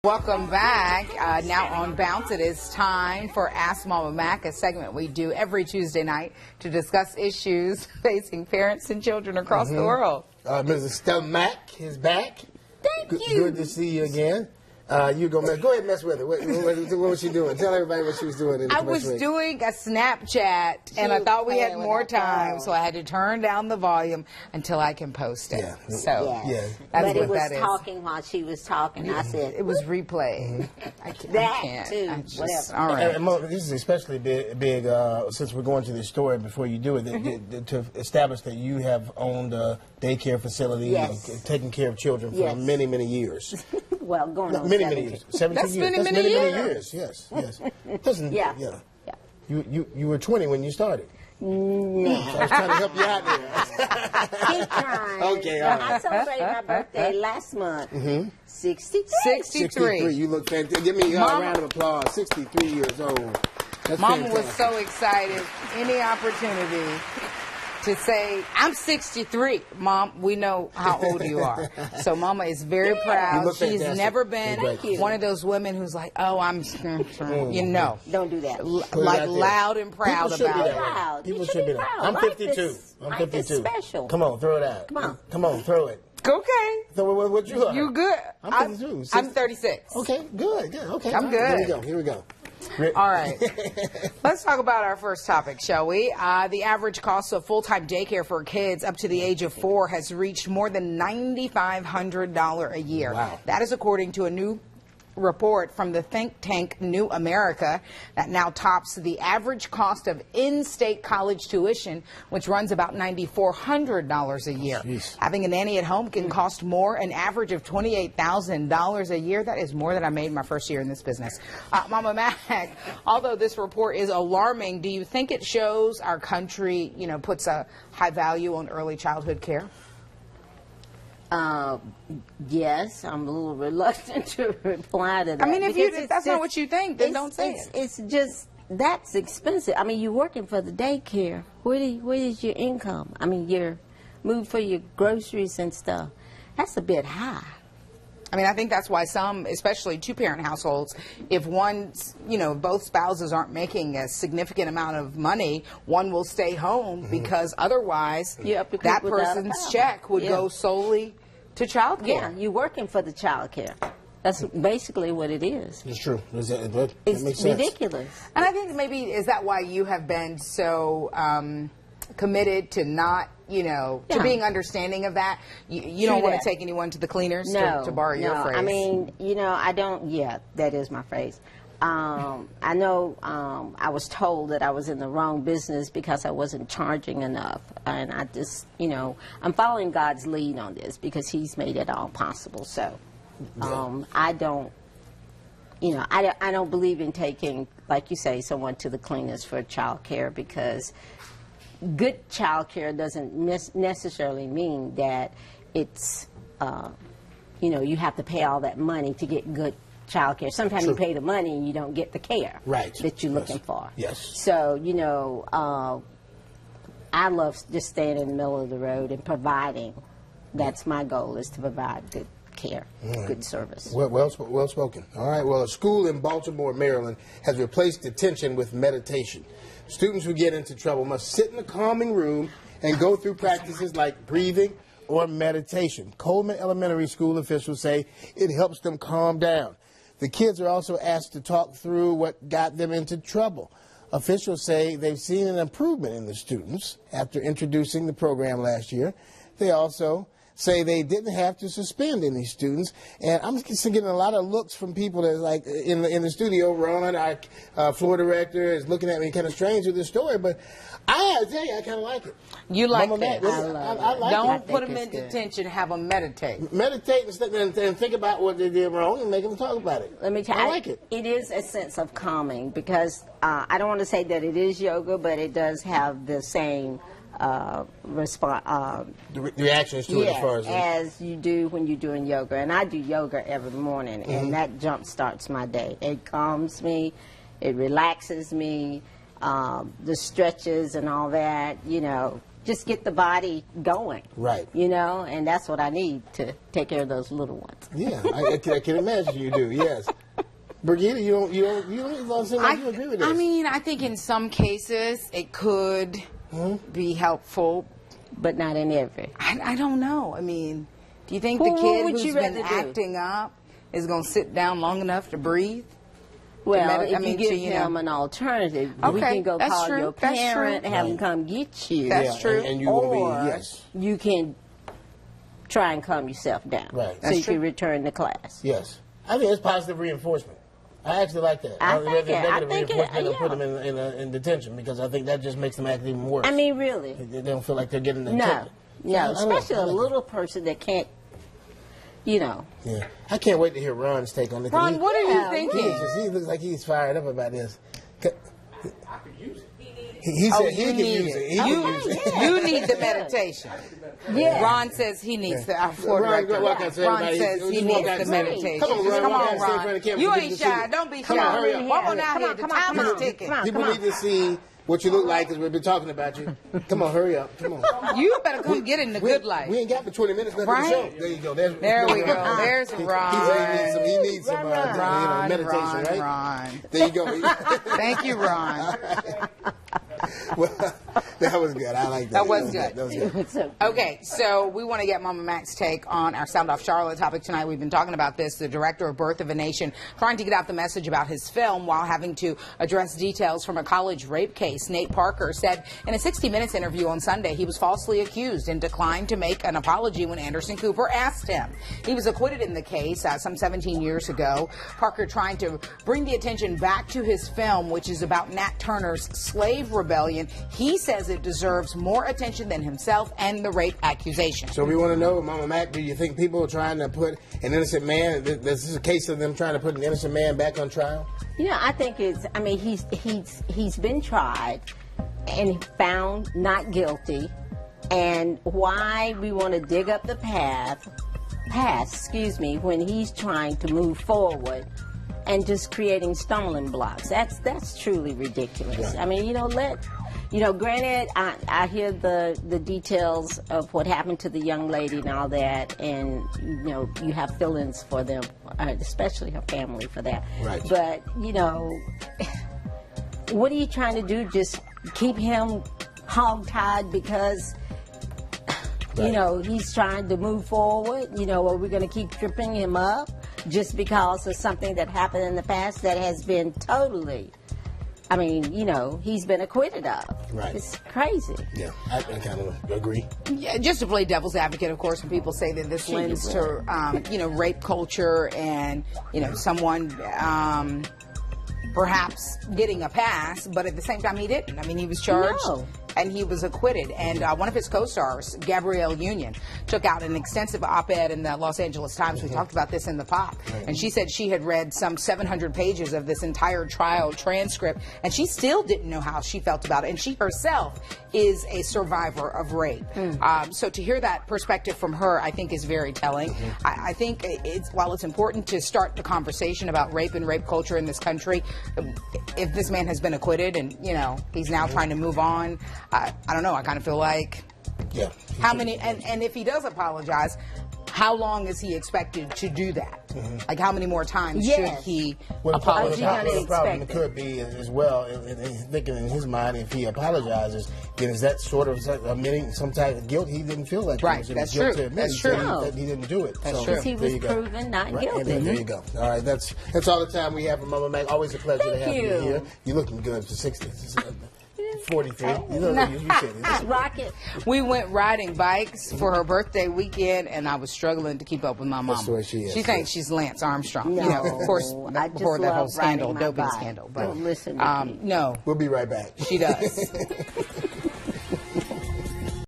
Welcome back. Now on Bounce, it is time for Ask Mama Mack, a segment we do every Tuesday night to discuss issues facing parents and children across the world. Mrs. Mack is back. Thank you. Good to see you again. You go ahead and mess with her. What was she doing? Tell everybody what she was doing in the I was doing a Snapchat, and I thought we had more time, so I had to turn down the volume until I can post it. Yeah. So, Yes. that's But what it was that is. talking while she was talking. I said, It was replay. I That can't. too, I just, whatever. all right. And this is especially big since we're going to the story before you do it, to establish that you have owned a daycare facility Yes. and taken care of children for Yes. many, many years. well, going on Many 17. years. 17 That's years. many years. Yes. Listen, Yeah. You were 20 when you started. No. I was trying to help you out there. Keep trying. Okay, all right. I celebrated my birthday last month. 63. 63. You look fantastic. Give me a round of applause. 63 years old. That's Mama fantastic. was so excited. Any opportunity to say, I'm 63. Mom, we know how old you are. So Mama is very You proud. look She's fantastic. never been Thank you. one of those women who's like, oh, I'm, you know, Don't do that. Put it like out there. loud and proud People should be about that it. way. Proud. People You should should be be that. proud. I'm Life 52. is- I'm life is 52. special. Come on, throw it out. Come on. Throw it. Okay. So what you are? You good. I'm 52. I'm 36. Okay, good. Okay. I'm all right. good. Here we go. All right. Let's talk about our first topic, shall we? The average cost of full-time daycare for kids up to the age of 4 has reached more than $9,500 a year. Wow. That is according to a new report from the think tank New America that now tops the average cost of in-state college tuition, which runs about $9,400 a year. Jeez. Having a nanny at home can cost more, an average of $28,000 a year. That is more than I made my first year in this business. Mama Mack, although this report is alarming, do you think it shows our country, puts a high value on early childhood care? Yes, I'm a little reluctant to reply to that. I mean, if because that's not what you think, then don't say it. It's just, that's expensive. I mean, you're working for the daycare. Where is your income? I mean, you're moving for your groceries and stuff. That's a bit high. I mean, I think that's why some, especially two-parent households, if both spouses aren't making a significant amount of money, one will stay home because otherwise that person's check would go solely to child care. Yeah, you're working for the child care. That's basically what it is. It's true. That It's makes sense. ridiculous. And I think maybe, is that why you have been so committed to not, to being understanding of that? You don't want to take anyone to the cleaners, to borrow your phrase. I mean, I don't, that is my phrase. I know I was told that I was in the wrong business because I wasn't charging enough. And I just, I'm following God's lead on this because He's made it all possible. So I don't, I don't believe in taking, like you say, someone to the cleaners for child care, because good child care doesn't necessarily mean that it's, you have to pay all that money to get good child care. Sometimes you pay the money and you don't get the care that you're looking for. Yes. So, I love just staying in the middle of the road and providing. That's my goal, is to provide good care, good service. Well spoken. All right. Well, a school in Baltimore, Maryland, has replaced detention with meditation. Students who get into trouble must sit in a calming room and go through practices like breathing or meditation. Coleman Elementary School officials say it helps them calm down. The kids are also asked to talk through what got them into trouble. Officials say they've seen an improvement in the students after introducing the program last year. They also say they didn't have to suspend any students. And I'm just getting a lot of looks from people that, like, in the studio. Ron, our floor director, is looking at me kind of strange with this story, but I tell you, I kind of like it. You like Mama that? Mack, I like Don't it. put them in detention. Have them meditate. Meditate and think about what they did wrong and make them talk about it. Let me tell you, I like it. It is a sense of calming, because I don't want to say that it is yoga, but it does have the same response. The reactions to it, as far as you do when you're doing yoga. And I do yoga every morning, and that jump starts my day. It calms me, it relaxes me, the stretches and all that, just get the body going. Right. You know, and that's what I need to take care of those little ones. Yeah, I can imagine you do. Yes. Brigitte, you don't seem like you agree with this. I mean, I think in some cases it could be helpful, But not in every. I don't know. I mean, do you think Well, the what kid would who's you been rather do? acting up is going to sit down long enough to breathe? Well, if I mean, you give you know. him an alternative, we Okay, can go that's call true, your that's parent, true. have them come get you. That's true. And you will Or be, yes. you can try and calm yourself down. Right. So That's you true. can return to class. Yes. I think it's positive reinforcement. I actually like that. I rather think than it- I negative think it- reinforcement and put yeah. them in detention, because I think that just makes them act even worse. I mean, really. They don't feel like they're getting the No. attention. No, I like especially it. I a like it. little person that can't, you know. Yeah. I can't wait to hear Ron's take on it. Ron, what are you Yeah, thinking? He looks like he's fired up about this. He Oh, said he you can need use it. it. He can use it. You need the meditation. Yeah. Ron says he needs the our floor Ron, director. walk out to Ron everybody. says Just he walk needs out the to- meditation. Come on, Ron, Come walk out on, and stand in front of Ron. the camera. You People ain't need to shy. see. Don't be Come on, shy. hurry up. Come on out here. The time is ticking. People need to see what you look like, because we've been talking about you. Come on, hurry up. Come on. You better come get in the good life. We ain't got but 20 minutes left Right. of the show. There you go. There we go. There's Ron. He needs some Ron, meditation, Ron, right? Ron. There you go. Thank you, Ron. Well, that was good. I like that. That was good. That was good. So, Okay, so we want to get Mama Mack's take on our Sound Off Charlotte topic tonight. We've been talking about this, the director of Birth of a Nation, trying to get out the message about his film while having to address details from a college rape case. Nate Parker said in a 60 Minutes interview on Sunday he was falsely accused and declined to make an apology when Anderson Cooper asked him. He was acquitted in the case some 17 years ago. Parker trying to bring the attention back to his film, which is about Nat Turner's slave rebellion. He says it deserves more attention than himself and the rape accusation. So we want to know, Mama Mack, do you think people are trying to put an innocent man, this is a case of them trying to put an innocent man back on trial? you know, I think it's. I mean, he's been tried and found not guilty, and why we want to dig up the past, when he's trying to move forward and just creating stumbling blocks. That's truly ridiculous. Yeah. I mean, granted, I hear the details of what happened to the young lady and all that, and you have feelings for them, especially her family, for that. Right. But what are you trying to do? Just keep him hog-tied because he's trying to move forward? Are we going to keep tripping him up just because of something that happened in the past that has been totally, he's been acquitted of? Right. It's crazy. Yeah, I kind of agree. Yeah, just to play devil's advocate, of course, when people say that this lends to, rape culture and, someone perhaps getting a pass, but at the same time he didn't. I mean, he was charged and he was acquitted. And one of his co-stars, Gabrielle Union, took out an extensive op-ed in the Los Angeles Times. We talked about this in the pop. And she said she had read some 700 pages of this entire trial transcript, and she still didn't know how she felt about it. And she herself is a survivor of rape. So to hear that perspective from her, I think is very telling. I think while it's important to start the conversation about rape and rape culture in this country, if this man has been acquitted and, he's now trying to move on, I don't know, I kind of feel like how many, and if he does apologize, how long is he expected to do that? Like, how many more times should he apologize? The problem could be as well, thinking in his mind, if he apologizes, then is that sort of admitting some type of guilt he didn't feel like Right, he was that's guilt true. to admit. That's true. That he didn't do it. That's so, true. Because he was proven not guilty. And there you go. All right, that's all the time we have for Mama Mack. Always a pleasure to have you here. You're looking good for 60. 43. You know what you said. Just rock it. We went riding bikes for her birthday weekend, and I was struggling to keep up with my mom. That's the way she is. She thinks she's Lance Armstrong. No, of course, I just before that whole love scandal, riding my doping bike. scandal. But Don't listen to me. no, We'll be right back. she does.